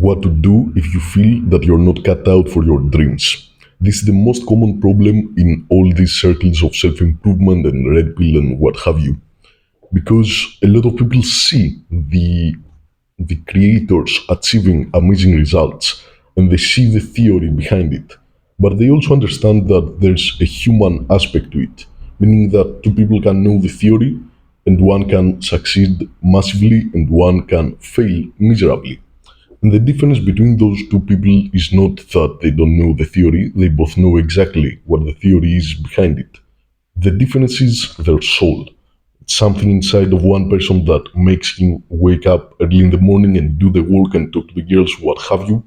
what to do if you feel that you're not cut out for your dreams. This is the most common problem in all these circles of self improvement and red pill and what have you. Because a lot of people see the creators achieving amazing results and they see the theory behind it. But they also understand that there's a human aspect to it, meaning that two people can know the theory and one can succeed massively and one can fail miserably. And the difference between those two people is not that they don't know the theory, they both know exactly what the theory is behind it. The difference is their soul. It's something inside of one person that makes him wake up early in the morning and do the work and talk to the girls, what have you,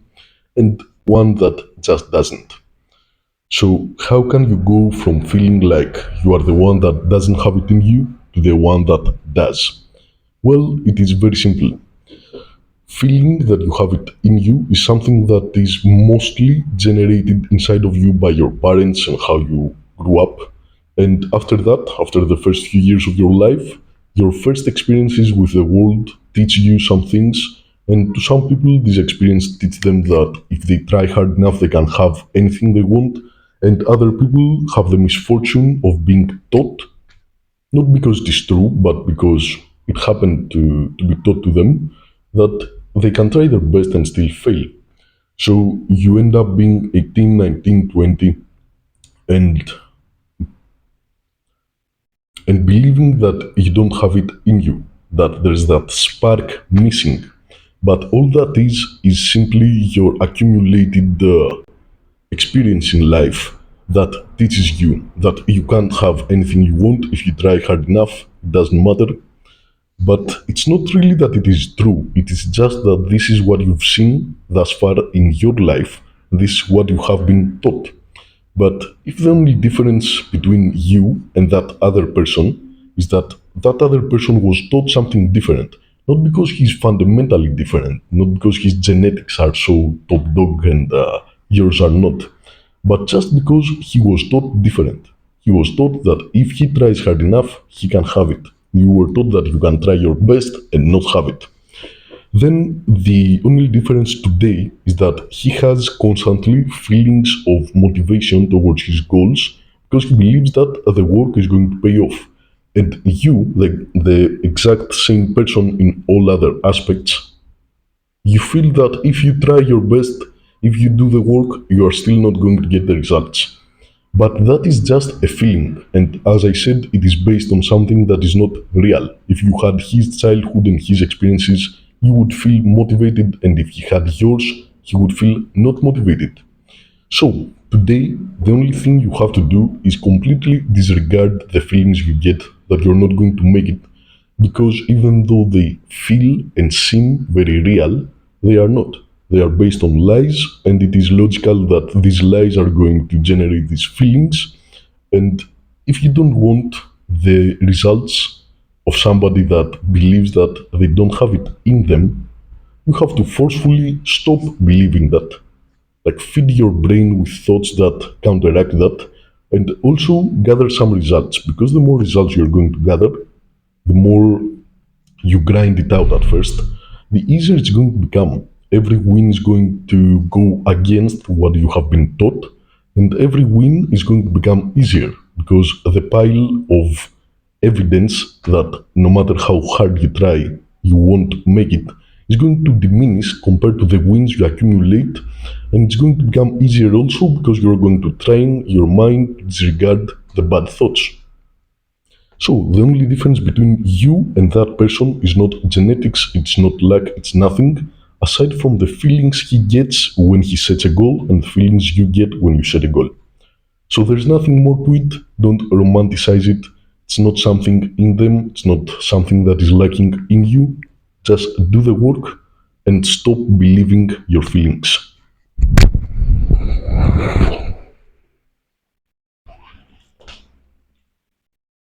and one that just doesn't. So, how can you go from feeling like you are the one that doesn't have it in you to the one that does? Well, it is very simple. Feeling that you have it in you is something that is mostly generated inside of you by your parents and how you grew up. And after that, after the first few years of your life, your first experiences with the world teach you some things. And to some people, this experience teach them that if they try hard enough, they can have anything they want. And other people have the misfortune of being taught, not because it is true, but because it happened to be taught to them, that they can try their best and still fail. So you end up being 18, 19, 20, and believing that you don't have it in you, that there's that spark missing. But all that is simply your accumulated experience in life that teaches you that you can't have anything you want if you try hard enough. It doesn't matter. But it's not really that it is true. It is just that this is what you've seen thus far in your life. This is what you have been taught. But if the only difference between you and that other person is that that other person was taught something different, not because he's fundamentally different, not because his genetics are so top dog and yours are not, but just because he was taught different. He was taught that if he tries hard enough, he can have it. You were taught that you can try your best and not have it. Then the only difference today is that he has constantly feelings of motivation towards his goals because he believes that the work is going to pay off. And you, like the exact same person in all other aspects, you feel that if you try your best, if you do the work, you are still not going to get the results. But that is just a feeling, and as I said, it is based on something that is not real. If you had his childhood and his experiences, you would feel motivated, and if he had yours, he would feel not motivated. So, today, the only thing you have to do is completely disregard the feelings you get that you're not going to make it, because even though they feel and seem very real, they are not. They are based on lies, and it is logical that these lies are going to generate these feelings. And if you don't want the results of somebody that believes that they don't have it in them, you have to forcefully stop believing that. Like feed your brain with thoughts that counteract that, and also gather some results, because the more results you're going to gather, the more you grind it out at first, the easier it's going to become. Every win is going to go against what you have been taught, and every win is going to become easier because the pile of evidence that no matter how hard you try, you won't make it is going to diminish compared to the wins you accumulate, and it's going to become easier also because you're going to train your mind to disregard the bad thoughts. So the only difference between you and that person is not genetics, it's not luck, it's nothing, aside from the feelings he gets when he sets a goal and the feelings you get when you set a goal. So there's nothing more to it, don't romanticize it. It's not something in them, it's not something that is lacking in you. Just do the work and stop believing your feelings.